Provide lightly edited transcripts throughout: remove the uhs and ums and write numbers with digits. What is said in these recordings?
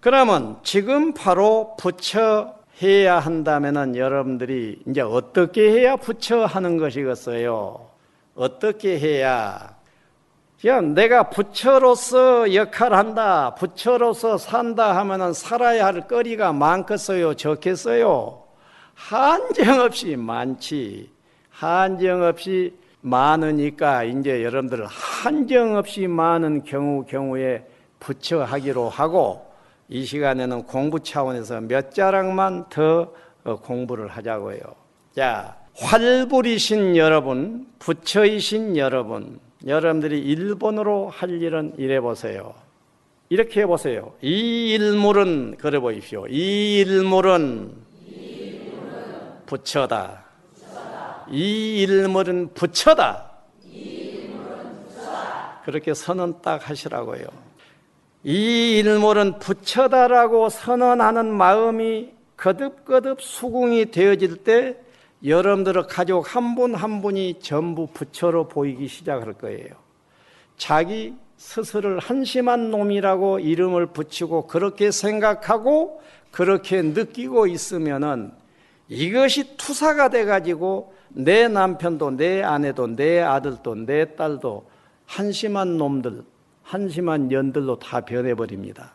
그러면 지금 바로 부처 해야 한다면은 여러분들이 이제 어떻게 해야 부처 하는 것이겠어요? 어떻게 해야? 그냥 내가 부처로서 역할한다, 부처로서 산다 하면은 살아야 할 거리가 많겠어요? 적겠어요? 한정없이 많지. 한정없이 많으니까 이제 여러분들 한정없이 많은 경우에 부처하기로 하고, 이 시간에는 공부 차원에서 몇 자락만 더 공부를 하자고요. 자, 활불이신 여러분, 부처이신 여러분, 여러분들이 일본어로 할 일은 이래 보세요. 이렇게 해보세요. 이 일물은, 그래 보십시오. 이 일물은 부처다. 이 일물은 부처다. 그렇게 선언 딱 하시라고요. 이 일물은 부처다라고 선언하는 마음이 거듭거듭 수긍이 되어질 때 여러분들의 가족 한 분 한 분이 전부 부처로 보이기 시작할 거예요. 자기 스스로를 한심한 놈이라고 이름을 붙이고 그렇게 생각하고 그렇게 느끼고 있으면은 이것이 투사가 돼가지고 내 남편도 내 아내도 내 아들도 내 딸도 한심한 놈들, 한심한 년들로 다 변해버립니다.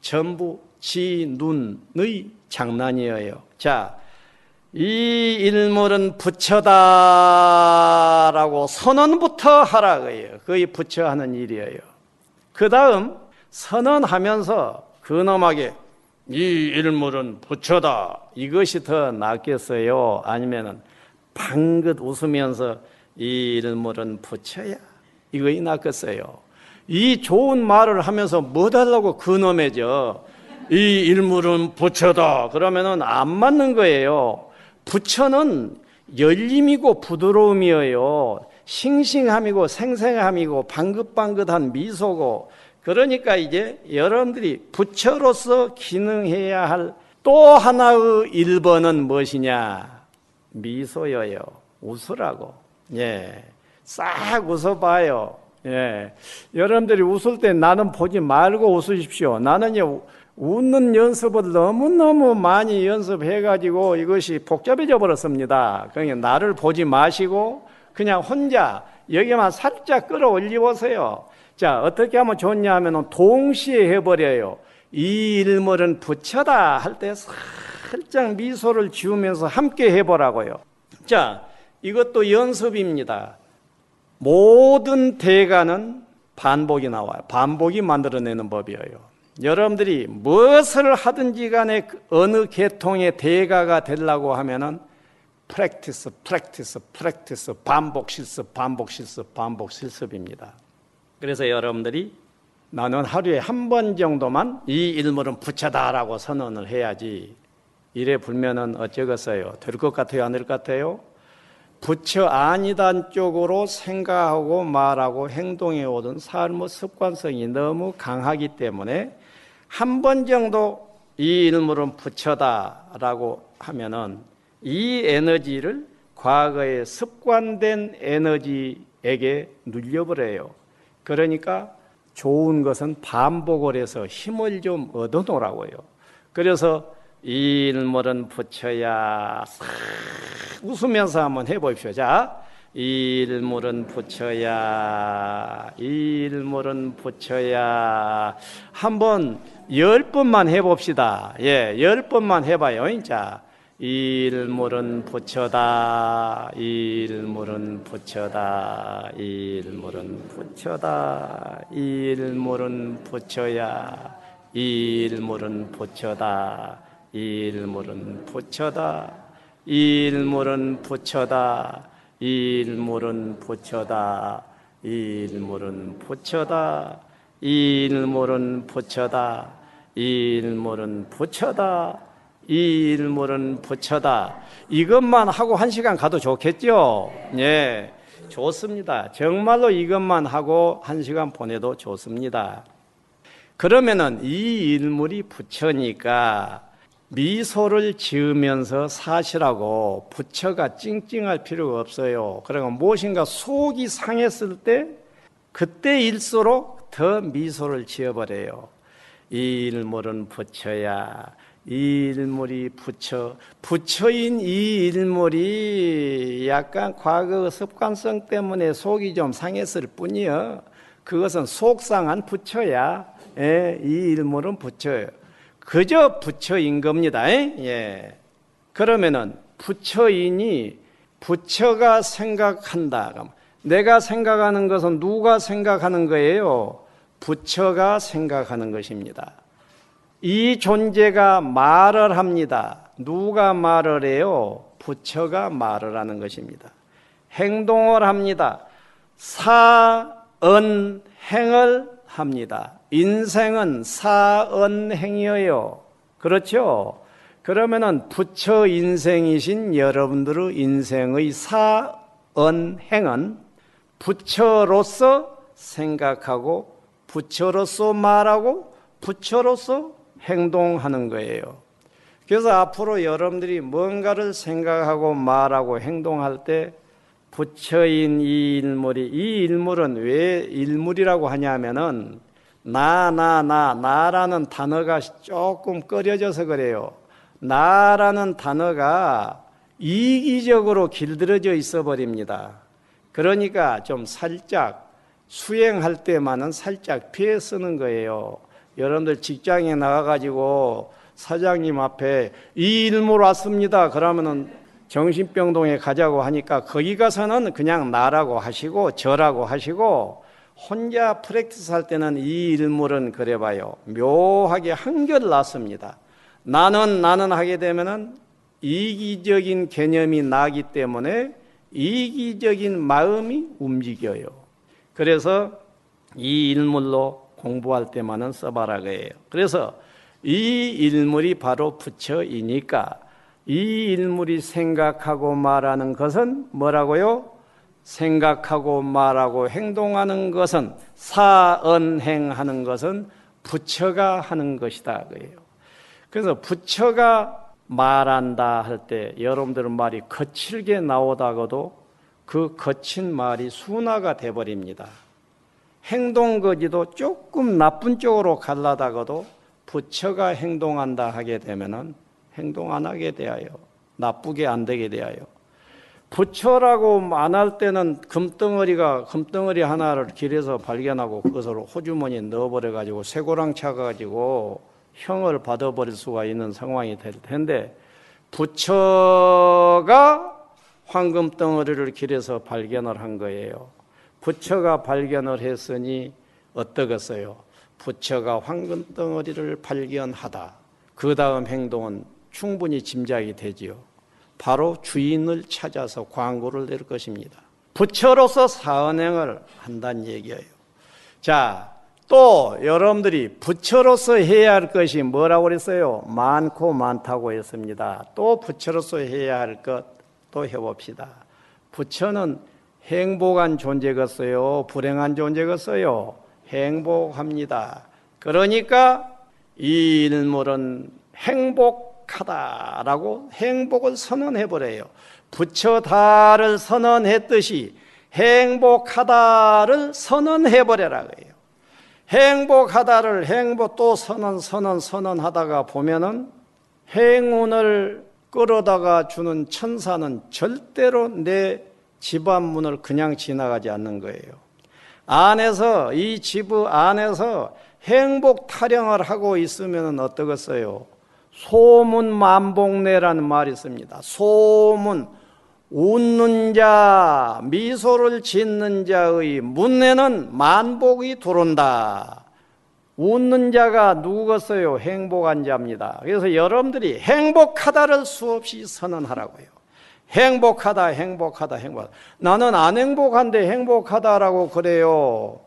전부 지 눈의 장난이에요. 자, 이 일물은 부처다라고 선언부터 하라고요. 그게 부처하는 일이에요. 그 다음 선언하면서 근엄하게 이 일물은 부처다, 이것이 더 낫겠어요? 아니면은 방긋 웃으면서 이 일물은 부처야, 이것이 낫겠어요? 이 좋은 말을 하면서 뭐 달라고 근엄해져? 이 일물은 부처다 그러면은 안 맞는 거예요. 부처는 열림이고 부드러움이에요. 싱싱함이고 생생함이고 방긋방긋한 미소고. 그러니까 이제 여러분들이 부처로서 기능해야 할 또 하나의 1번은 무엇이냐? 미소여요. 웃으라고. 예, 싹 웃어봐요. 예, 여러분들이 웃을 때 나는 보지 말고 웃으십시오. 나는요, 웃는 연습을 너무너무 많이 연습해가지고 이것이 복잡해져 버렸습니다. 그러니까 나를 보지 마시고 그냥 혼자 여기만 살짝 끌어올려 보세요. 자, 어떻게 하면 좋냐 하면 동시에 해버려요. 이 일물은 부처다 할 때 살짝 미소를 지으면서 함께 해보라고요. 자, 이것도 연습입니다. 모든 대가는 반복이 나와요. 반복이 만들어내는 법이에요. 여러분들이 무엇을 하든지 간에 어느 계통의 대가가 되려고 하면은 프랙티스, 반복 실습, 반복 실습, 반복 실습입니다. 그래서 여러분들이 나는 하루에 한 번 정도만 이 일물은 부처다라고 선언을 해야지, 이래 불면은 어쩌겠어요? 될 것 같아요? 안 될 것 같아요? 부처 아니단 쪽으로 생각하고 말하고 행동해 오던 삶의 습관성이 너무 강하기 때문에 한 번 정도 이 일물은 부처다라고 하면은 이 에너지를 과거의 습관된 에너지에게 눌려버려요. 그러니까 좋은 것은 반복을 해서 힘을 좀 얻어놓으라고요. 그래서 이 일물은 부처야, 웃으면서 한번 해보십시오. 자, 이 일물은 부처야, 이 일물은 부처야. 한번 10번만 해봅시다. 예, 10번만 해봐요. 자, 이 일물은 부처다, 이 일물은 부처다, 이 일물은 부처다, 이 일물은 부처야, 이 일물은 부처다, 이 일물은 부처다, 이 일물은 부처다, 이 일물은 부처다, 이 일물은 부처다, 이 일물은 부처다, 이 일물은 부처다, 이 일물은 부처다. 이것만 하고 1시간 가도 좋겠죠? 예, 좋습니다. 정말로 이것만 하고 1시간 보내도 좋습니다. 그러면은 이 일물이 부처니까 미소를 지으면서 사시라고 부처가 찡찡할 필요가 없어요. 그러니까 무엇인가 속이 상했을 때 그때일수록 더 미소를 지어버려요. 이 일물은 부처야. 이 일물이 부처인 이 일물이 약간 과거 습관성 때문에 속이 좀 상했을 뿐이요. 그것은 속상한 부처야. 예, 이 일물은 부처예요. 그저 부처인 겁니다. 예. 그러면은 부처이니 부처가 생각한다. 내가 생각하는 것은 누가 생각하는 거예요? 부처가 생각하는 것입니다. 이 존재가 말을 합니다. 누가 말을 해요? 부처가 말을 하는 것입니다. 행동을 합니다. 사언행을 합니다. 인생은 사언행이에요. 그렇죠? 그러면은 부처 인생이신 여러분들의 인생의 사언행은 부처로서 생각하고 부처로서 말하고 부처로서 행동하는 거예요. 그래서 앞으로 여러분들이 뭔가를 생각하고 말하고 행동할 때 부처인 이 일물은 왜 일물이라고 하냐면은 나라는 단어가 조금 꺼려져서 그래요. 나라는 단어가 이기적으로 길들여져 있어 버립니다. 그러니까 좀 살짝 수행할 때만은 살짝 피해 쓰는 거예요. 여러분들 직장에 나가가지고 사장님 앞에 이 일물 왔습니다. 그러면은 정신병동에 가자고 하니까 거기 가서는 그냥 나라고 하시고 저라고 하시고 혼자 프랙티스 할 때는 이 일물은 그래봐요. 묘하게 한결 낫습니다. 나는 하게 되면은 이기적인 개념이 나기 때문에 이기적인 마음이 움직여요. 그래서 이 일물로 공부할 때만은 써봐라 그래요. 그래서 이 일물이 바로 부처이니까 이 일물이 생각하고 말하는 것은 뭐라고요? 생각하고 말하고 행동하는 것은 사언행하는 것은 부처가 하는 것이다 그래요. 그래서 부처가 말한다 할 때 여러분들은 말이 거칠게 나오다가도 그 거친 말이 순화가 돼버립니다. 행동거지도 조금 나쁜 쪽으로 갈라다가도 부처가 행동한다 하게 되면은 행동 안 하게 되어요. 나쁘게 안 되게 되어요. 부처라고 안 할 때는 금덩어리 하나를 길에서 발견하고 그것을 호주머니에 넣어버려가지고 쇠고랑 차가지고 형을 받아버릴 수가 있는 상황이 될 텐데 부처가 황금덩어리를 길에서 발견을 한 거예요. 부처가 발견을 했으니 어떠겠어요? 부처가 황금덩어리를 발견하다. 그 다음 행동은 충분히 짐작이 되지요. 바로 주인을 찾아서 광고를 낼 것입니다. 부처로서 사언행을 한다는 얘기예요. 자, 또 여러분들이 부처로서 해야 할 것이 뭐라고 그랬어요? 많고 많다고 했습니다. 또 부처로서 해야 할 것 또 해봅시다. 부처는 행복한 존재겠어요? 불행한 존재겠어요? 행복합니다. 그러니까 이 일물은 행복하다라고 행복을 선언해버려요. 부처다를 선언했듯이 행복하다를 선언해버려라 그래요. 행복하다를 또 선언하다가 보면은 행운을 끌어다가 주는 천사는 절대로 내 집안 문을 그냥 지나가지 않는 거예요. 이 집 안에서 행복 타령을 하고 있으면 어떠겠어요? 소문만복내라는 말이 있습니다. 소문, 웃는 자, 미소를 짓는 자의 문에는 만복이 들어온다. 웃는 자가 누구겠어요? 행복한 자입니다. 그래서 여러분들이 행복하다를 수없이 선언하라고요. 행복하다. 나는 안 행복한데 행복하다라고 그래요.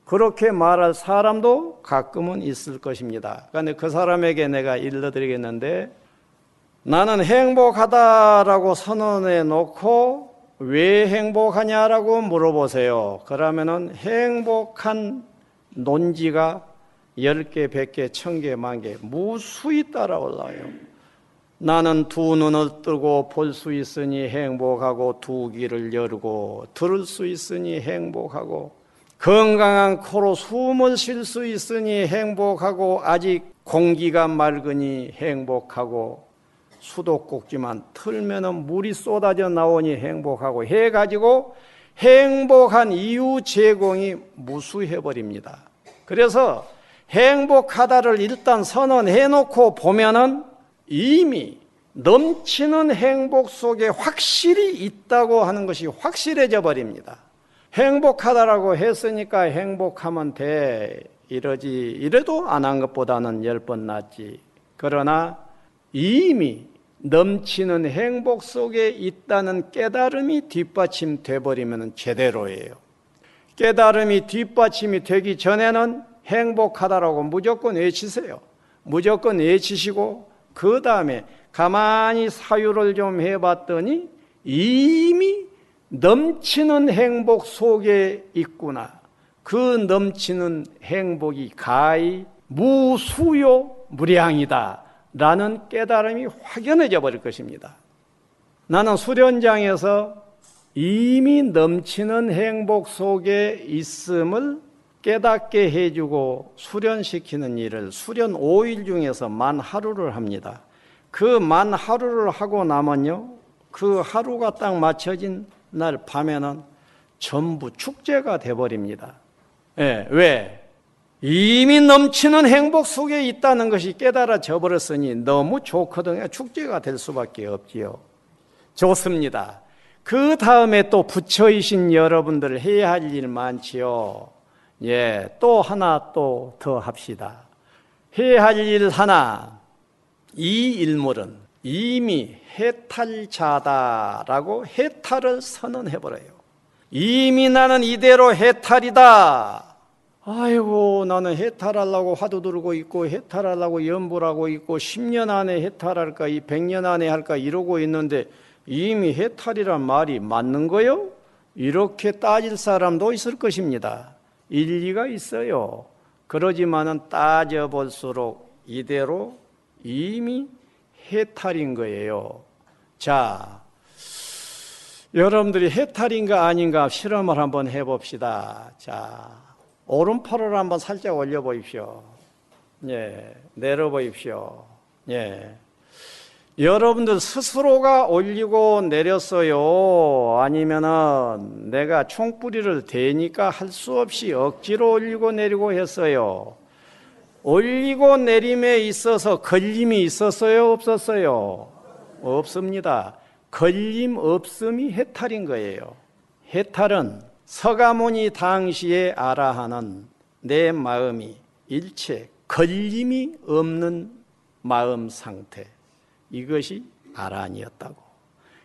그렇게 말할 사람도 가끔은 있을 것입니다. 그런데 그 사람에게 내가 일러드리겠는데 나는 행복하다라고 선언해 놓고 왜 행복하냐라고 물어보세요. 그러면은 행복한 논지가 10개, 100개, 1000개, 10,000개 무수히 따라 올라와요. 나는 두 눈을 뜨고 볼 수 있으니 행복하고 두 귀를 열고 들을 수 있으니 행복하고 건강한 코로 숨을 쉴 수 있으니 행복하고 아직 공기가 맑으니 행복하고 수도꼭지만 틀면은 물이 쏟아져 나오니 행복하고 해가지고 행복한 이유 제공이 무수해버립니다. 그래서 행복하다를 일단 선언해놓고 보면은 이미 넘치는 행복 속에 확실히 있다고 하는 것이 확실해져 버립니다. 행복하다라고 했으니까 행복하면 돼. 이래도 안 한 것보다는 10번 낫지. 그러나 이미 넘치는 행복 속에 있다는 깨달음이 뒷받침돼 버리면 제대로예요. 깨달음이 뒷받침이 되기 전에는 행복하다라고 무조건 외치세요. 무조건 외치시고 그 다음에 가만히 사유를 좀 해봤더니 이미 넘치는 행복 속에 있구나. 그 넘치는 행복이 가히 무수요 무량이다 라는 깨달음이 확연해져 버릴 것입니다. 나는 수련장에서 이미 넘치는 행복 속에 있음을 깨닫게 해주고 수련시키는 일을 수련 5일 중에서 만 하루를 합니다. 그 만 하루를 하고 나면요, 그 하루가 딱 맞춰진 날 밤에는 전부 축제가 돼버립니다. 예, 왜? 이미 넘치는 행복 속에 있다는 것이 깨달아져 버렸으니 너무 좋거든요. 축제가 될 수밖에 없지요. 좋습니다. 그 다음에 또 부처이신 여러분들 해야 할 일 많지요. 예, 또 하나 또 더 합시다. 해야 할 일 하나. 이 일물은 이미 해탈자다라고 해탈을 선언해버려요. 이미 나는 이대로 해탈이다. 아이고, 나는 해탈하려고 화두 들고 있고 해탈하려고 연불하고 있고 10년 안에 해탈할까 100년 안에 할까 이러고 있는데 이미 해탈이란 말이 맞는 거요? 이렇게 따질 사람도 있을 것입니다. 일리가 있어요. 그러지만은 따져볼수록 이대로 이미 해탈인 거예요. 자, 여러분들이 해탈인가 아닌가 실험을 한번 해봅시다. 자, 오른팔을 한번 살짝 올려보십시오. 예, 내려보십시오. 예. 여러분들 스스로가 올리고 내렸어요? 아니면은 내가 총뿌리를 대니까 할 수 없이 억지로 올리고 내리고 했어요? 올리고 내림에 있어서 걸림이 있었어요? 없었어요? 없습니다. 걸림 없음이 해탈인 거예요. 해탈은 서가모니 당시에 아라하는 내 마음이 일체 걸림이 없는 마음 상태, 이것이 아란이었다고.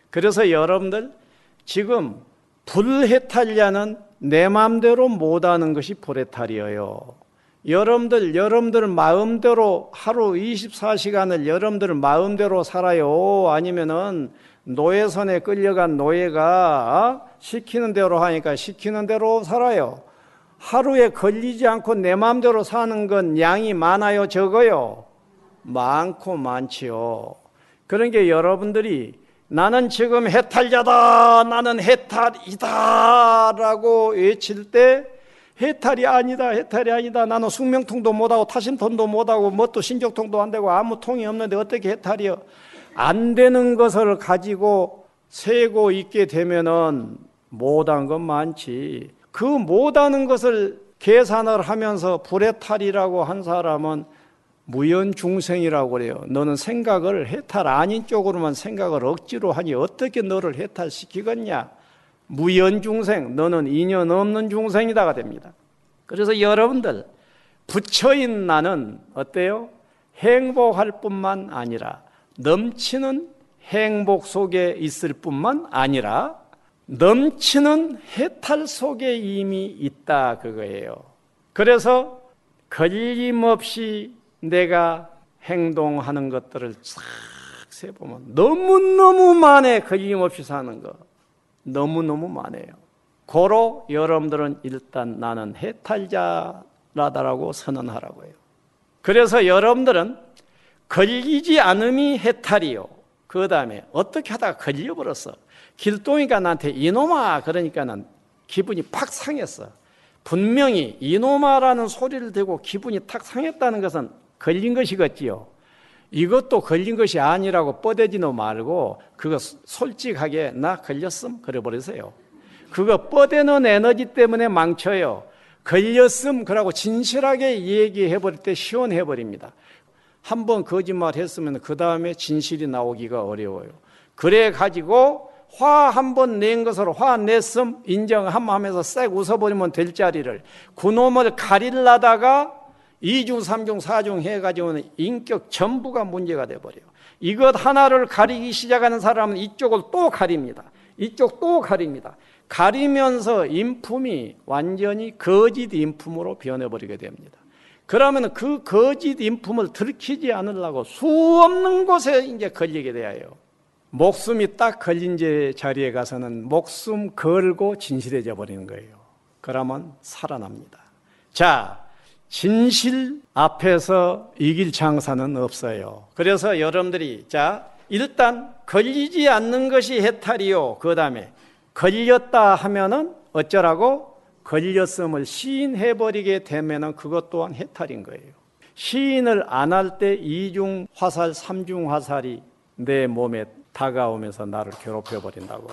그래서 여러분들 지금 불해탈자는 내 마음대로 못하는 것이 불해탈이에요. 여러분들 마음대로 하루 24시간을 여러분들 마음대로 살아요? 아니면은 노예선에 끌려간 노예가 시키는 대로 하니까 시키는 대로 살아요? 하루에 걸리지 않고 내 마음대로 사는 건 양이 많아요? 적어요? 많고 많지요. 그러니까 여러분들이 나는 지금 해탈자다, 나는 해탈이다 라고 외칠 때 해탈이 아니다, 해탈이 아니다. 나는 숙명통도 못하고 타심통도 못하고 뭣도 신적통도 안 되고 아무 통이 없는데 어떻게 해탈이요? 안 되는 것을 가지고 세고 있게 되면은 못한 건 많지. 그 못하는 것을 계산을 하면서 불해탈이라고 한 사람은 무연중생이라고 그래요. 너는 생각을 해탈 아닌 쪽으로만 생각을 억지로 하니 어떻게 너를 해탈시키겠냐? 무연중생, 너는 인연 없는 중생이다가 됩니다. 그래서 여러분들 부처인 나는 어때요? 행복할 뿐만 아니라 넘치는 행복 속에 있을 뿐만 아니라 넘치는 해탈 속에 이미 있다 그거예요. 그래서 걸림없이 내가 행동하는 것들을 싹 세보면 너무너무 많아. 걸림없이 사는 거 너무너무 많아요. 고로 여러분들은 일단 나는 해탈자라다라고 선언하라고 해요. 그래서 여러분들은 걸리지 않음이 해탈이요. 그 다음에 어떻게 하다가 걸려버렸어. 길동이가 나한테 이놈아 그러니까는 기분이 팍 상했어. 분명히 이놈아라는 소리를 듣고 기분이 탁 상했다는 것은 걸린 것이겠지요. 이것도 걸린 것이 아니라고 뻗대지도 말고 그거 솔직하게 나 걸렸음 그래버리세요. 그거 뻗대는 에너지 때문에 망쳐요. 걸렸음 그러고 진실하게 얘기해버릴 때 시원해버립니다. 한번 거짓말 했으면 그 다음에 진실이 나오기가 어려워요. 그래 가지고 화 한 번 낸 것으로 화 냈음 인정함 하면서 싹 웃어버리면 될 자리를 그놈을 가리려다가 2중, 3중, 4중 해가지고는 인격 전부가 문제가 돼버려요. 이것 하나를 가리기 시작하는 사람은 이쪽을 또 가립니다. 이쪽 또 가립니다. 가리면서 인품이 완전히 거짓 인품으로 변해버리게 됩니다. 그러면 그 거짓 인품을 들키지 않으려고 수없는 곳에 이제 걸리게 돼요. 목숨이 딱 걸린 자리에 가서는 목숨 걸고 진실해져 버리는 거예요. 그러면 살아납니다. 자, 진실 앞에서 이길 장사는 없어요. 그래서 여러분들이 자 일단 걸리지 않는 것이 해탈이요. 그 다음에 걸렸다 하면은 어쩌라고? 걸렸음을 시인해버리게 되면은 그것 또한 해탈인 거예요. 시인을 안 할 때 2중 화살, 3중 화살이 내 몸에 다가오면서 나를 괴롭혀버린다고.